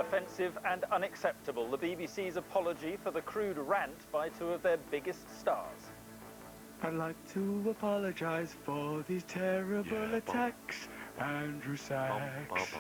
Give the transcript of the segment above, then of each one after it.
offensive and unacceptable. The BBC's apology for the crude rant by two of their biggest stars. I'd like to apologise for these terrible attacks, Andrew Sachs.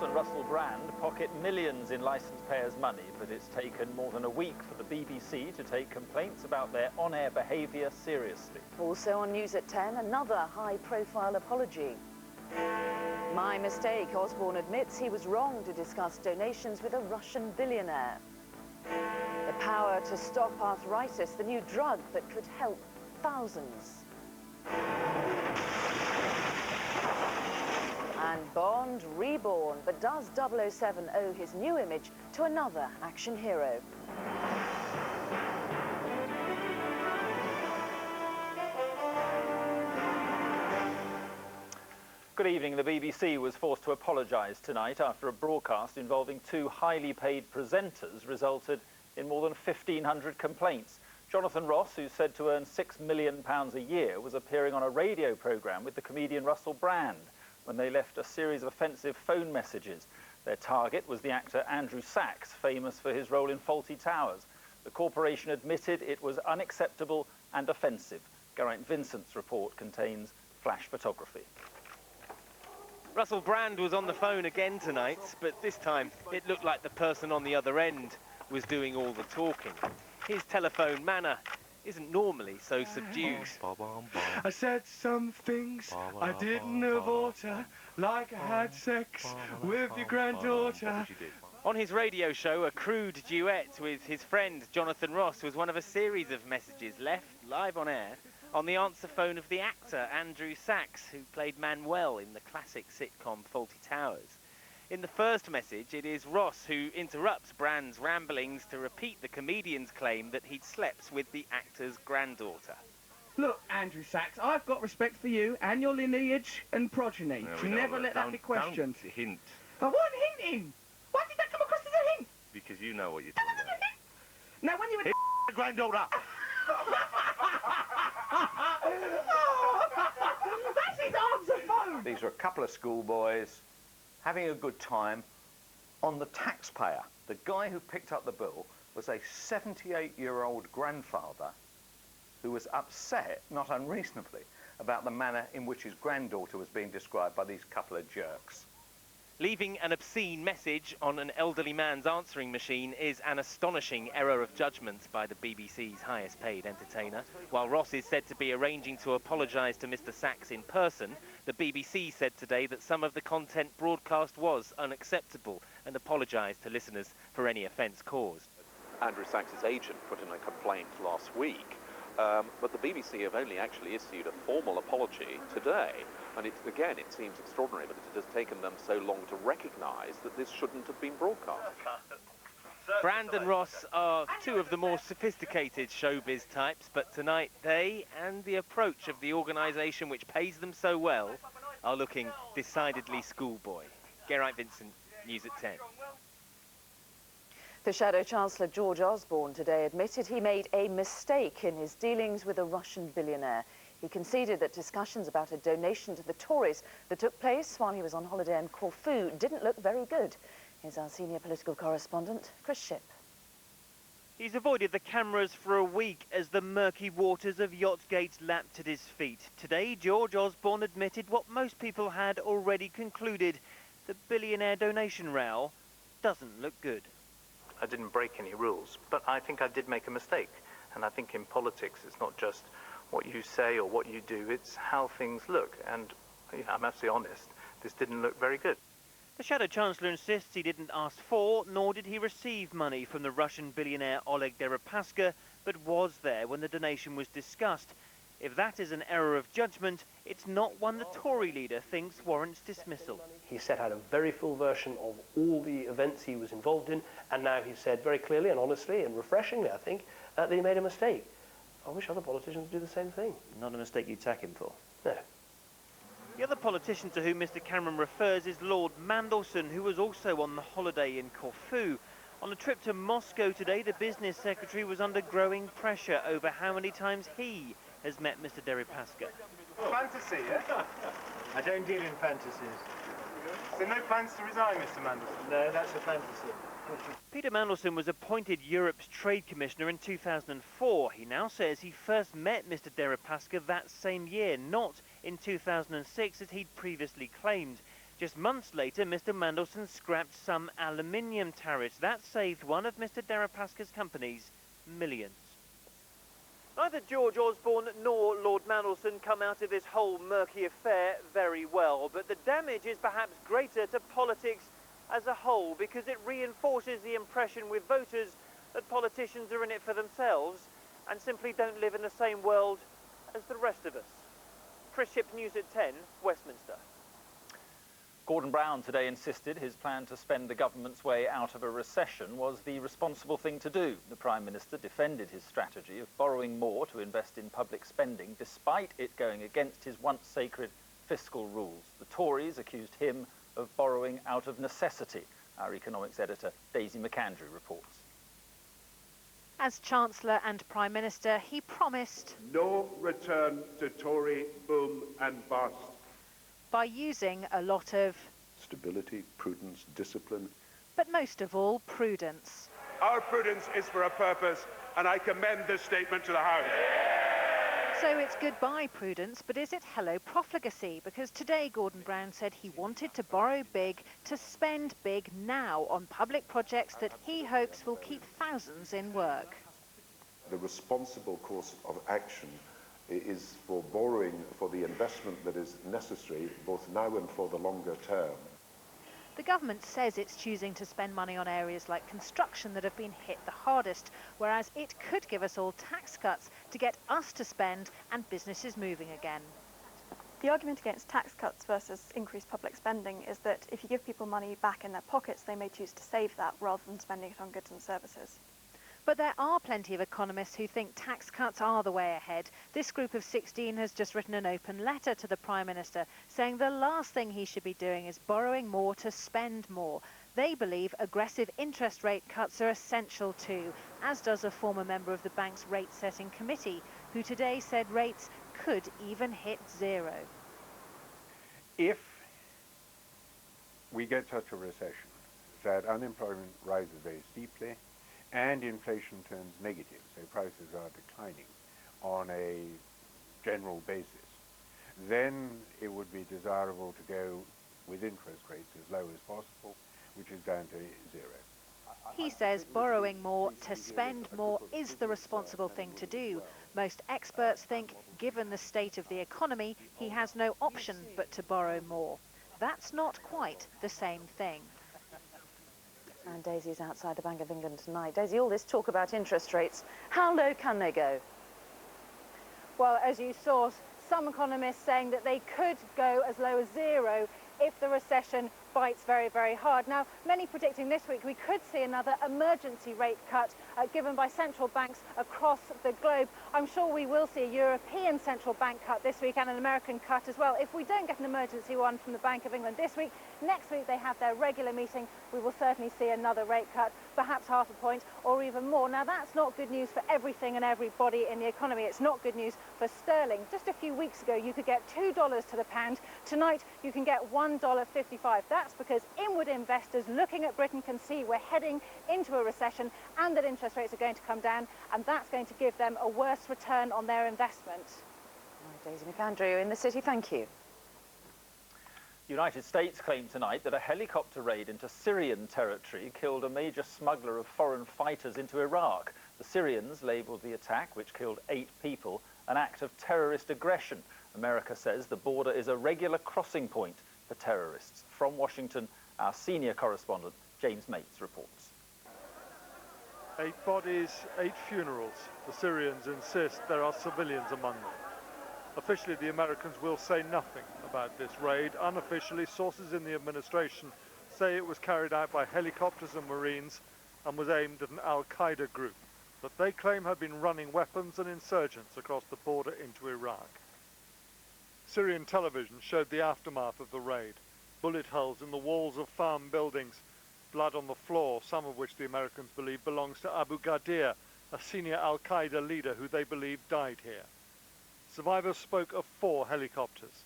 And Russell Brand pocket millions in licence payers' money, but it's taken more than a week for the BBC to take complaints about their on-air behaviour seriously. Also on News at 10, another high-profile apology. My mistake, Osborne admits he was wrong to discuss donations with a Russian billionaire. The power to stop arthritis, the new drug that could help thousands. And Bond reborn, but does 007 owe his new image to another action hero? Good evening. The BBC was forced to apologise tonight after a broadcast involving two highly paid presenters resulted in more than 1,500 complaints. Jonathan Ross, who's said to earn £6 million a year, was appearing on a radio programme with the comedian Russell Brand when they left a series of offensive phone messages. Their target was the actor Andrew Sachs, famous for his role in Fawlty Towers. The corporation admitted it was unacceptable and offensive. Geraint Vincent's report contains flash photography. Russell Brand was on the phone again tonight, but this time it looked like the person on the other end was doing all the talking. His telephone manner isn't normally so subdued. I said some things I didn't have oughta, like I had sex with your granddaughter. On his radio show, a crude duet with his friend Jonathan Ross was one of a series of messages left live on air on the answer phone of the actor Andrew Sachs, who played Manuel in the classic sitcom Fawlty Towers. In the first message, it is Ross who interrupts Brand's ramblings to repeat the comedian's claim that he'd slept with the actor's granddaughter. Look, Andrew Sachs, I've got respect for you and your lineage and progeny. Never let that be questioned. Don't hint. I wasn't hinting. Why did that come across as a hint? Because you know what you're talking about. Now, when you were... The granddaughter! That's his answer phone! These are a couple of schoolboys having a good time on the taxpayer. The guy who picked up the bill was a 78-year-old grandfather who was upset, not unreasonably, about the manner in which his granddaughter was being described by these couple of jerks. Leaving an obscene message on an elderly man's answering machine is an astonishing error of judgment by the BBC's highest paid entertainer. While Ross is said to be arranging to apologise to Mr Sachs in person, the BBC said today that some of the content broadcast was unacceptable and apologised to listeners for any offence caused. Andrew Sachs' agent put in a complaint last week, but the BBC have only actually issued a formal apology today. And again, it seems extraordinary that it has taken them so long to recognise that this shouldn't have been broadcast. Brand and Ross are two of the more sophisticated showbiz types, but tonight they and the approach of the organisation which pays them so well are looking decidedly schoolboy. Geraint Vincent, News at 10. The Shadow Chancellor George Osborne today admitted he made a mistake in his dealings with a Russian billionaire. He conceded that discussions about a donation to the Tories that took place while he was on holiday in Corfu didn't look very good. Here's our senior political correspondent, Chris Shipp. He's avoided the cameras for a week as the murky waters of Yachtgate lapped at his feet. Today, George Osborne admitted what most people had already concluded. The billionaire donation row doesn't look good. I didn't break any rules, but I think I did make a mistake. And I think in politics, it's not just what you say or what you do, it's how things look. And I'm absolutely honest, this didn't look very good. The Shadow Chancellor insists he didn't ask for, nor did he receive money from the Russian billionaire Oleg Deripaska, but was there when the donation was discussed. If that is an error of judgment, it's not one the Tory leader thinks warrants dismissal. He set out a very full version of all the events he was involved in, and now he said very clearly and honestly and refreshingly, I think, that he made a mistake. I wish other politicians would do the same thing. Not a mistake you'd tack him for? No. The other politician to whom Mr Cameron refers is Lord Mandelson, who was also on the holiday in Corfu. On a trip to Moscow today, the business secretary was under growing pressure over how many times he has met Mr Deripaska. Fantasy, yeah? I don't deal in fantasies. So no plans to resign, Mr Mandelson? No, that's a fantasy. Peter Mandelson was appointed Europe's Trade Commissioner in 2004. He now says he first met Mr Deripaska that same year, not in 2006 as he'd previously claimed. Just months later, Mr Mandelson scrapped some aluminium tariffs. That saved one of Mr Deripaska's companies millions. Neither George Osborne nor Lord Mandelson come out of this whole murky affair very well, but the damage is perhaps greater to politics as a whole because it reinforces the impression with voters that politicians are in it for themselves and simply don't live in the same world as the rest of us. Chris Ship, News at 10, Westminster. Gordon Brown today insisted his plan to spend the government's way out of a recession was the responsible thing to do. The Prime Minister defended his strategy of borrowing more to invest in public spending, despite it going against his once sacred fiscal rules. The Tories accused him of borrowing out of necessity. Our economics editor, Daisy McAndrew, reports. As Chancellor and Prime Minister, he promised No return to Tory boom and bust. by using a lot of Stability, prudence, discipline. but most of all, prudence. Our prudence is for a purpose, and I commend this statement to the House. So it's goodbye prudence, but is it hello profligacy? Because today Gordon Brown said he wanted to borrow big, to spend big now on public projects that he hopes will keep thousands in work. The responsible course of action is for borrowing for the investment that is necessary, both now and for the longer term. The government says it's choosing to spend money on areas like construction that have been hit the hardest, whereas it could give us all tax cuts to get us to spend and businesses moving again. The argument against tax cuts versus increased public spending is that if you give people money back in their pockets, they may choose to save that rather than spending it on goods and services. But there are plenty of economists who think tax cuts are the way ahead. This group of 16 has just written an open letter to the Prime Minister saying the last thing he should be doing is borrowing more to spend more. They believe aggressive interest rate cuts are essential too, as does a former member of the bank's rate-setting committee, who today said rates could even hit zero. If we get such a recession that unemployment rises very steeply, and inflation turns negative, so prices are declining on a general basis, then it would be desirable to go with interest rates as low as possible, which is down to zero. He says borrowing more to spend more is the responsible thing to do. Most experts think, given the state of the economy, he has no option but to borrow more. That's not quite the same thing. And Daisy's outside the Bank of England tonight. Daisy, all this talk about interest rates, how low can they go? Well, as you saw, some economists saying that they could go as low as zero if the recession bites very, very hard. Now, many predicting this week we could see another emergency rate cut given by central banks across the globe. I'm sure we will see a European central bank cut this week and an American cut as well. If we don't get an emergency one from the Bank of England this week, next week they have their regular meeting. We will certainly see another rate cut, perhaps half a point or even more. Now, that's not good news for everything and everybody in the economy. It's not good news for sterling. Just a few weeks ago, you could get $2 to the pound. Tonight, you can get $1.55. That's because inward investors looking at Britain can see we're heading into a recession and that interest rates are going to come down, and that's going to give them a worse return on their investment. Daisy McAndrew in the city, thank you. The United States claimed tonight that a helicopter raid into Syrian territory killed a major smuggler of foreign fighters into Iraq. The Syrians labelled the attack, which killed 8 people, an act of terrorist aggression. America says the border is a regular crossing point for terrorists. From Washington, our senior correspondent, James Mates, reports. 8 bodies, 8 funerals. The Syrians insist there are civilians among them. Officially, the Americans will say nothing about this raid. Unofficially, sources in the administration say it was carried out by helicopters and Marines and was aimed at an al-Qaeda group that they claim have been running weapons and insurgents across the border into Iraq. Syrian television showed the aftermath of the raid. Bullet holes in the walls of farm buildings, blood on the floor, some of which the Americans believe belongs to Abu Ghadir, a senior Al-Qaeda leader who they believe died here. Survivors spoke of 4 helicopters.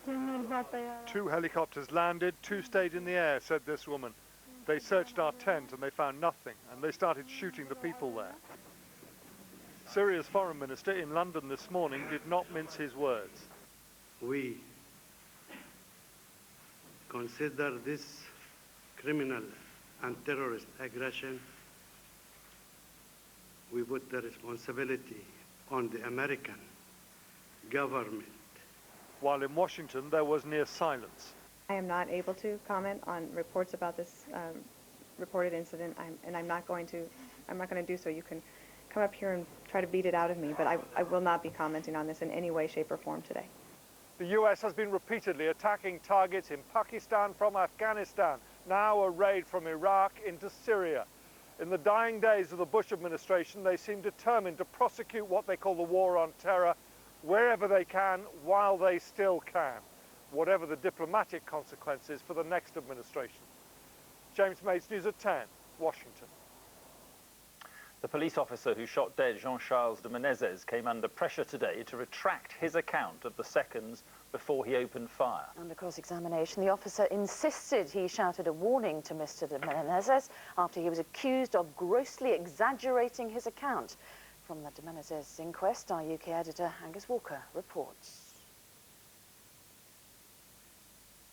2 helicopters landed, 2 stayed in the air, said this woman. They searched our tent and they found nothing, and they started shooting the people there. Syria's foreign minister in London this morning did not mince his words. We consider this criminal and terrorist aggression. We put the responsibility on the American government. While in Washington, there was near silence. I am not able to comment on reports about this reported incident, and I'm not going to do so. You can come up here and try to beat it out of me, but I will not be commenting on this in any way, shape, or form today. The US has been repeatedly attacking targets in Pakistan from Afghanistan, now a raid from Iraq into Syria. In the dying days of the Bush administration, they seem determined to prosecute what they call the war on terror wherever they can, while they still can, whatever the diplomatic consequences for the next administration. James Mates, News at 10, Washington. The police officer who shot dead Charles de Menezes came under pressure today to retract his account of the seconds before he opened fire. Under cross-examination, the officer insisted he shouted a warning to Mr de Menezes after he was accused of grossly exaggerating his account. From the de Menezes inquest, our UK editor Angus Walker reports.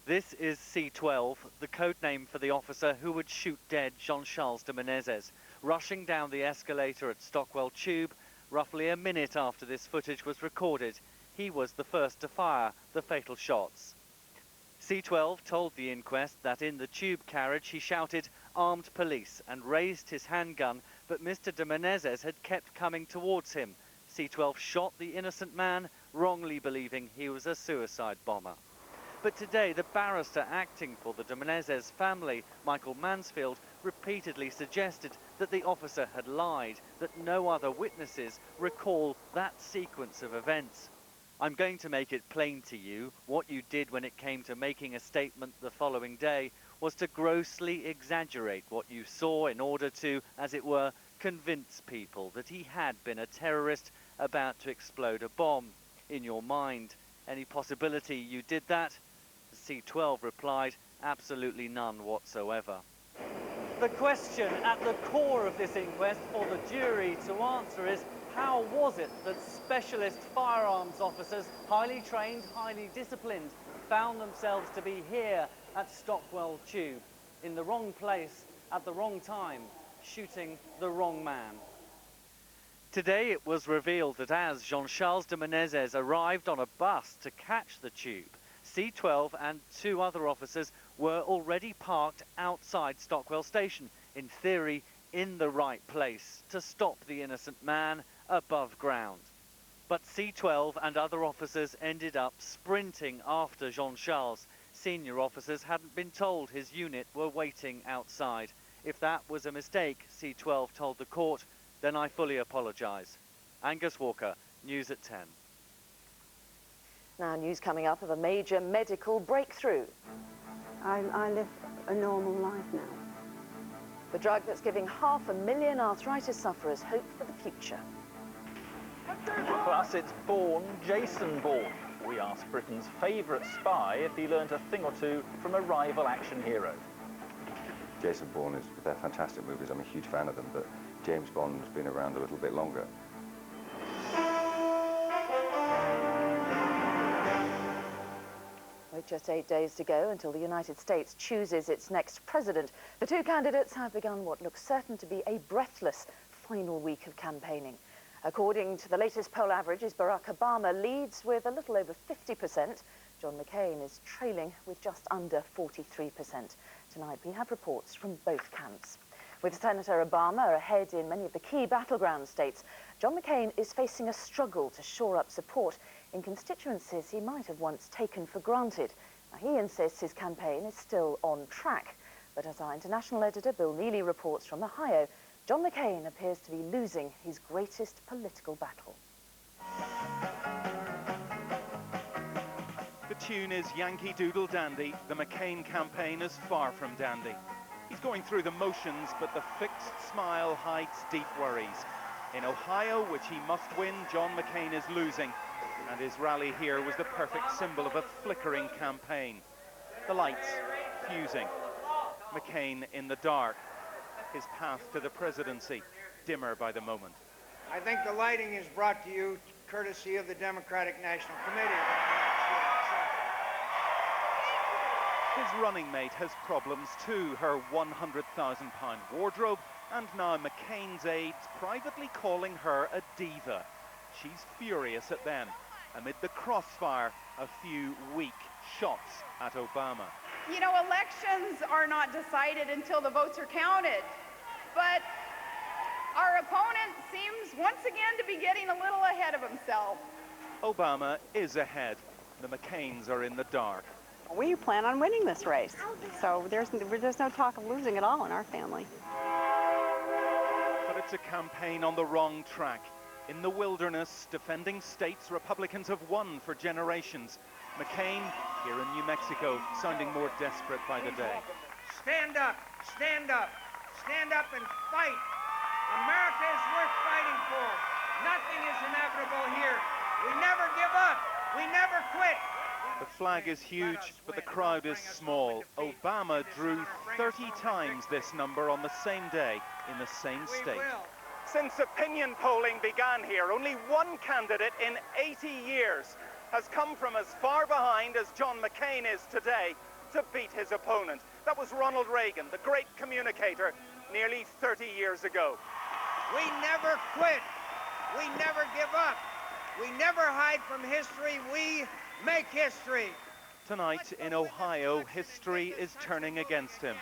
This is C12, the code name for the officer who would shoot dead Charles de Menezes, rushing down the escalator at Stockwell Tube roughly a minute after this footage was recorded. He was the first to fire the fatal shots. C12 told the inquest that in the tube carriage he shouted "armed police" and raised his handgun, but Mr de Menezes had kept coming towards him. C12 shot the innocent man, wrongly believing he was a suicide bomber. But today, the barrister acting for the de Menezes family, Michael Mansfield, repeatedly suggested that the officer had lied, that no other witnesses recall that sequence of events. "I'm going to make it plain to you, what you did when it came to making a statement the following day was to grossly exaggerate what you saw in order to, as it were, convince people that he had been a terrorist about to explode a bomb. In your mind, any possibility you did that?" C12 replied, "Absolutely none whatsoever." The question at the core of this inquest for the jury to answer is, how was it that specialist firearms officers, highly trained, highly disciplined, found themselves to be here at Stockwell Tube, in the wrong place, at the wrong time, shooting the wrong man? Today it was revealed that as Charles de Menezes arrived on a bus to catch the tube, C12 and 2 other officers were already parked outside Stockwell Station, in theory in the right place, to stop the innocent man above ground. But C12 and other officers ended up sprinting after Charles. Senior officers hadn't been told his unit were waiting outside. If that was a mistake, C12 told the court, then I fully apologise. Angus Walker, News at 10. Now, news coming up of a major medical breakthrough. I live a normal life now. The drug that's giving 500,000 arthritis sufferers hope for the future. Plus, it's Jason Bourne. We asked Britain's favourite spy if he learnt a thing or two from a rival action hero. Jason Bourne they're fantastic movies. I'm a huge fan of them, but James Bond's been around a little bit longer. With just 8 days to go until the United States chooses its next president, the 2 candidates have begun what looks certain to be a breathless final week of campaigning. According to the latest poll averages, Barack Obama leads with a little over 50%. John McCain is trailing with just under 43%. Tonight we have reports from both camps. With Senator Obama ahead in many of the key battleground states, John McCain is facing a struggle to shore up support in constituencies he might have once taken for granted. Now, he insists his campaign is still on track. But as our international editor Bill Neely reports from Ohio, John McCain appears to be losing his greatest political battle. the tune is Yankee Doodle Dandy, the McCain campaign is far from dandy. He's going through the motions, but the fixed smile hides deep worries. In Ohio, which he must win, John McCain is losing, and his rally here was the perfect symbol of a flickering campaign. The lights fusing. McCain in the dark. His path to the presidency dimmer by the moment. I think the lighting is brought to you courtesy of the Democratic National Committee. His running mate has problems too, her £100,000 wardrobe, and now McCain's aides privately calling her a diva. She's furious at them. Amid the crossfire, a few weak shots at Obama. You know, elections are not decided until the votes are counted. But our opponent seems once again to be getting a little ahead of himself. Obama is ahead. The McCains are in the dark. We plan on winning this race, so there's no talk of losing at all in our family. But it's a campaign on the wrong track. In the wilderness, defending states Republicans have won for generations. McCain, here in New Mexico, sounding more desperate by the day. Stand up, stand up, stand up and fight. America is worth fighting for. Nothing is inevitable here. We never give up. We never quit. The flag is huge, but the crowd is small. Obama drew 30 times this number on the same day in the same state. Since opinion polling began here, only one candidate in 80 years has come from as far behind as John McCain is today to beat his opponent. That was Ronald Reagan, the great communicator, nearly 30 years ago. We never quit. We never give up. We never hide from history. We make history. Tonight in Ohio, history is turning against him.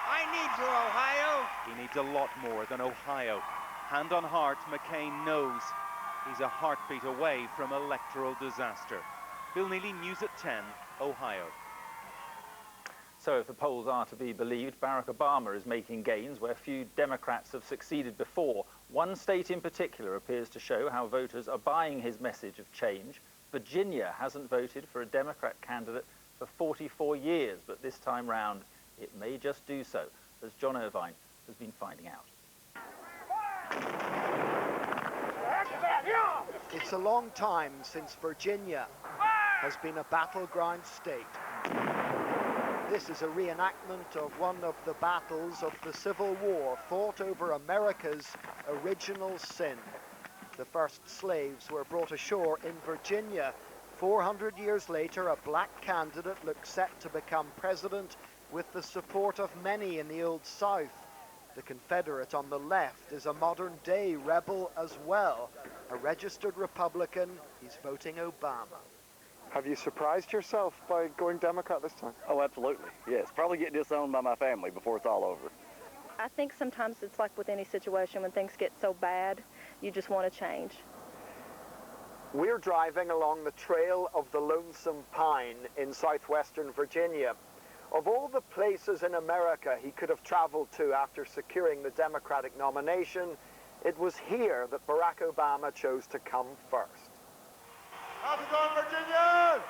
I need you, Ohio. He needs a lot more than Ohio. Hand on heart, McCain knows he's a heartbeat away from electoral disaster. Bill Neely, News at 10, Ohio. So if the polls are to be believed, Barack Obama is making gains where few Democrats have succeeded before. One state in particular appears to show how voters are buying his message of change. Virginia hasn't voted for a Democrat candidate for 44 years, but this time round it may just do so, as John Irvine has been finding out. It's a long time since Virginia has been a battleground state. This is a reenactment of one of the battles of the Civil War fought over America's original sin. The first slaves were brought ashore in Virginia. 400 years later, a black candidate looked set to become president with the support of many in the Old South. The Confederate on the left is a modern-day rebel as well. A registered Republican, he's voting Obama. Have you surprised yourself by going Democrat this time? Oh, absolutely, yes. Probably get disowned by my family before it's all over. I think sometimes it's like with any situation, when things get so bad, you just want to change. We're driving along the trail of the Lonesome Pine in southwestern Virginia. Of all the places in America he could have traveled to after securing the Democratic nomination, it was here that Barack Obama chose to come first. How's it going, Virginia?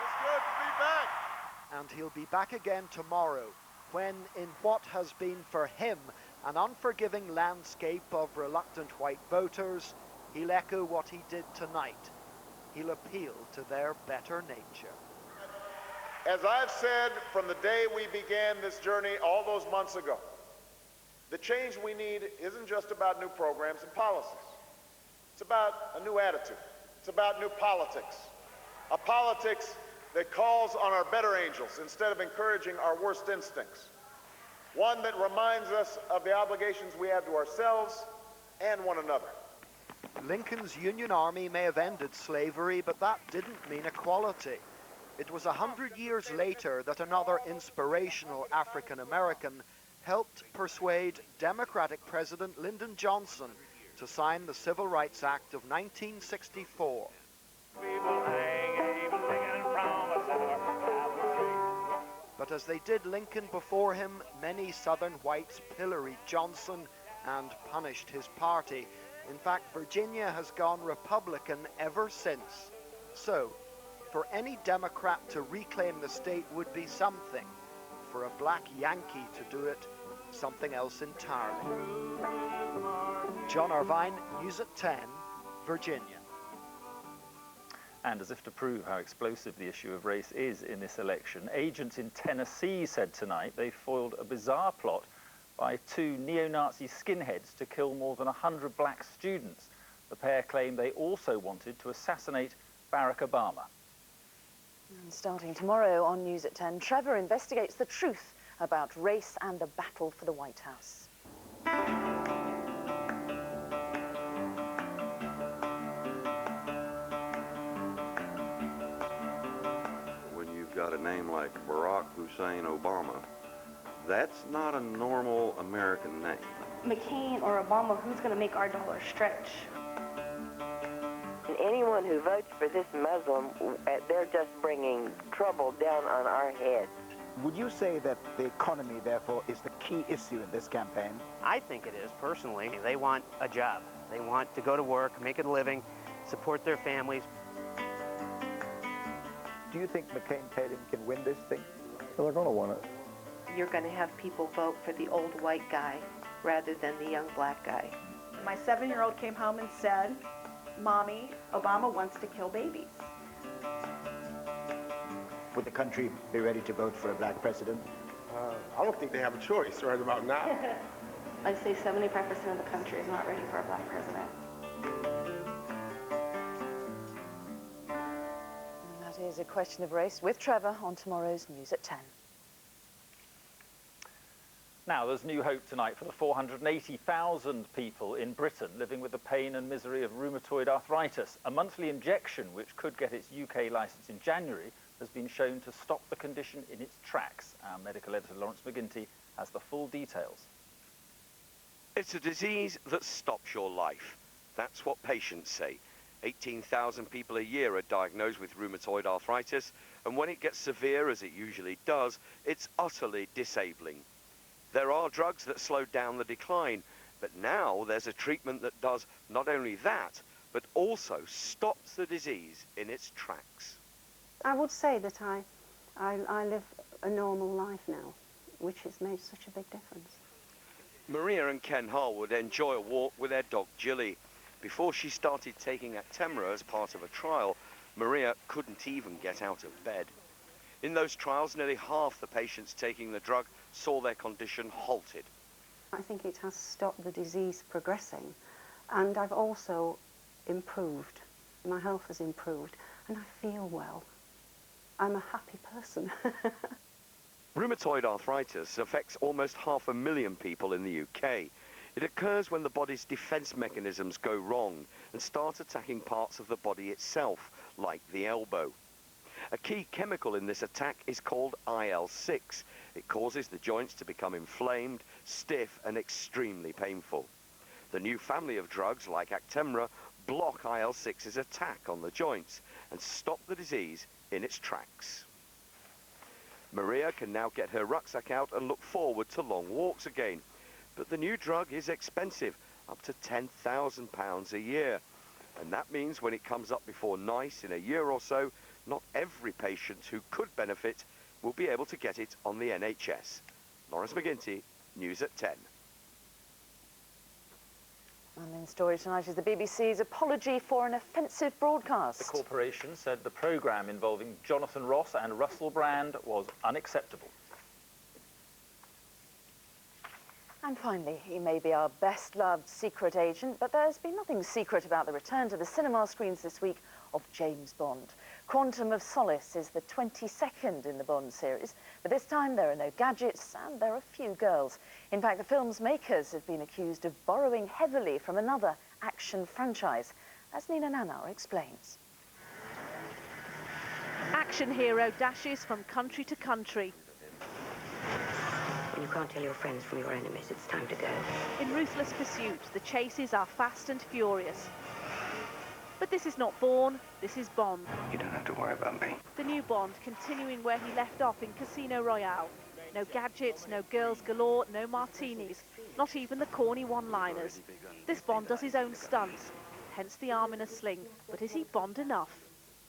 It's good to be back. And he'll be back again tomorrow, when, in what has been for him an unforgiving landscape of reluctant white voters, he'll echo what he did tonight. He'll appeal to their better nature. As I've said from the day we began this journey all those months ago, the change we need isn't just about new programs and policies. It's about a new attitude. It's about new politics. A politics that calls on our better angels instead of encouraging our worst instincts. One that reminds us of the obligations we have to ourselves and one another. Lincoln's Union Army may have ended slavery, but that didn't mean equality. It was 100 years later that another inspirational African-American helped persuade Democratic President Lyndon Johnson to sign the Civil Rights Act of 1964. But as they did Lincoln before him, many Southern whites pilloried Johnson and punished his party. In fact, Virginia has gone Republican ever since. So, For any Democrat to reclaim the state would be something. For a black Yankee to do it, something else entirely. John Irvine, News at 10, Virginia. And as if to prove how explosive the issue of race is in this election, agents in Tennessee said tonight they foiled a bizarre plot by two neo-Nazi skinheads to kill more than 100 black students. The pair claim they also wanted to assassinate Barack Obama. And starting tomorrow on News at 10, Trevor investigates the truth about race and the battle for the White House. When you've got a name like Barack Hussein Obama, that's not a normal American name. McCain or Obama, who's going to make our dollar stretch? Anyone who votes for this Muslim, they're just bringing trouble down on our heads. Would you say that the economy, therefore, is the key issue in this campaign? I think it is, personally. They want a job. They want to go to work, make a living, support their families. Do you think McCain-Palin can win this thing? Well, they're going to win it. You're going to have people vote for the old white guy rather than the young black guy. My 7-year-old came home and said, Mommy, Obama wants to kill babies. Would the country be ready to vote for a black president? I don't think they have a choice right about now. I'd say 75% of the country is not ready for a black president. And that is A Question of Race with Trevor on tomorrow's News at 10. Now, there's new hope tonight for the 480,000 people in Britain living with the pain and misery of rheumatoid arthritis. A monthly injection, which could get its UK licence in January, has been shown to stop the condition in its tracks. Our medical editor, Lawrence McGinty, has the full details. It's a disease that stops your life. That's what patients say. 18,000 people a year are diagnosed with rheumatoid arthritis, and when it gets severe, as it usually does, it's utterly disabling. There are drugs that slow down the decline, but now there's a treatment that does not only that, but also stops the disease in its tracks. I would say that I live a normal life now, which has made such a big difference. Maria and Ken Harwood enjoy a walk with their dog Jilly. Before she started taking Actemra as part of a trial, Maria couldn't even get out of bed. In those trials, nearly half the patients taking the drug saw their condition halted. I think it has stopped the disease progressing, and I've also improved. My health has improved, and I feel well. I'm a happy person. Rheumatoid arthritis affects almost 500,000 people in the UK. It occurs when the body's defence mechanisms go wrong and start attacking parts of the body itself, like the elbow. A key chemical in this attack is called IL-6. It causes the joints to become inflamed, stiff and extremely painful. The new family of drugs like Actemra block IL-6's attack on the joints and stop the disease in its tracks. Maria can now get her rucksack out and look forward to long walks again. But the new drug is expensive, up to £10,000 a year. And that means when it comes up before NICE in a year or so, not every patient who could benefit will be able to get it on the NHS. Lawrence McGinty, News at 10. And in story tonight is the BBC's apology for an offensive broadcast. The corporation said the programme involving Jonathan Ross and Russell Brand was unacceptable. And finally, he may be our best-loved secret agent, but there's been nothing secret about the return to the cinema screens this week of James Bond. Quantum of Solace is the 22nd in the Bond series, but this time there are no gadgets and there are few girls. In fact, the film's makers have been accused of borrowing heavily from another action franchise, as Nina Nanar explains. Action hero dashes from country to country. When you can't tell your friends from your enemies, it's time to go. In ruthless pursuit, the chases are fast and furious. But this is not Bourne, this is Bond. You don't have to worry about me. The new Bond continuing where he left off in Casino Royale. No gadgets, no girls galore, no martinis, not even the corny one-liners. This Bond does his own stunts, hence the arm in a sling. But is he Bond enough?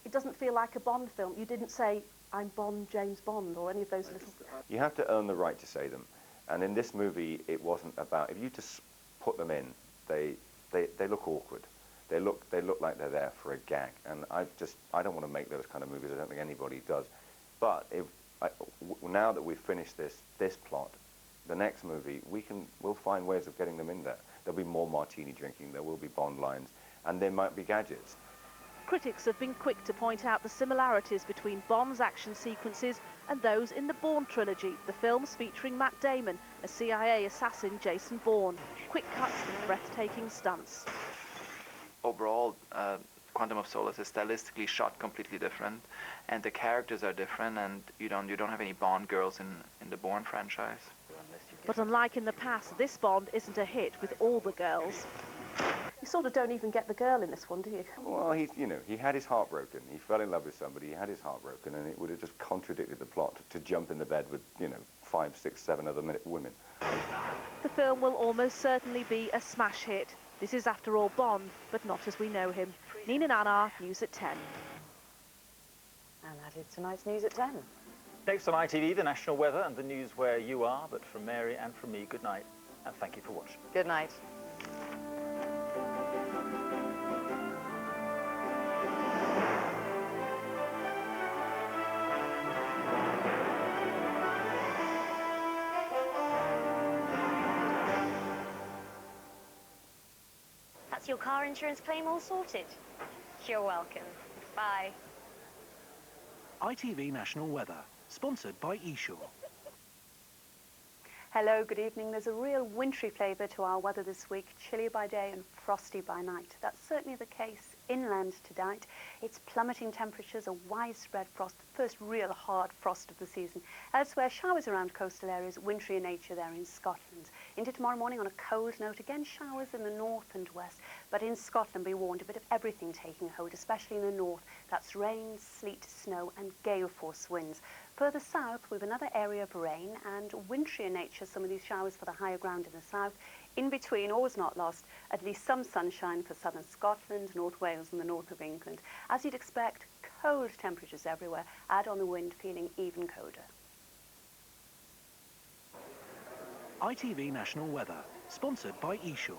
it doesn't feel like a Bond film. You didn't say, I'm Bond, James Bond, or any of those little... You have to earn the right to say them. And in this movie, it wasn't about... If you just put them in, they look awkward. They look like they're there for a gag. And I don't want to make those kind of movies. I don't think anybody does. But now that we've finished this plot, the next movie, we'll find ways of getting them in there. There'll be more martini drinking, there will be Bond lines, and there might be gadgets. Critics have been quick to point out the similarities between Bond's action sequences and those in the Bourne trilogy, the films featuring Matt Damon as CIA assassin Jason Bourne. Quick cuts and breathtaking stunts. Overall, Quantum of Solace is stylistically shot completely different, and the characters are different, and you don't have any Bond girls in the Bourne franchise. But unlike in the past, this Bond isn't a hit with all the girls. You sort of don't even get the girl in this one, do you? Well, he had his heart broken. He fell in love with somebody, he had his heart broken, and it would have just contradicted the plot to jump in the bed with, 5, 6, 7 other women. The film will almost certainly be a smash hit. This is, after all, Bond, but not as we know him. Nina Nanar, News at 10. And that is tonight's News at 10. Next on ITV, the national weather and the news where you are. But from Mary and from me, good night, and thank you for watching. Good night. That's your car insurance claim all sorted. You're welcome. Bye. ITV National Weather, sponsored by eSure. Hello, good evening. There's a real wintry flavour to our weather this week, chilly by day and frosty by night. That's certainly the case inland tonight. It's plummeting temperatures, a widespread frost, the first real hard frost of the season. Elsewhere, showers around coastal areas, wintry in nature there in Scotland. Into tomorrow morning on a cold note, again showers in the north and west, but in Scotland be warned, a bit of everything taking hold, especially in the north. That's rain, sleet, snow and gale force winds. Further south, we've another area of rain and wintry in nature, some of these showers for the higher ground in the south. In between, always not lost, at least some sunshine for southern Scotland, North Wales and the north of England. As you'd expect, cold temperatures everywhere. Add on the wind, feeling even colder. ITV National Weather, sponsored by eSure.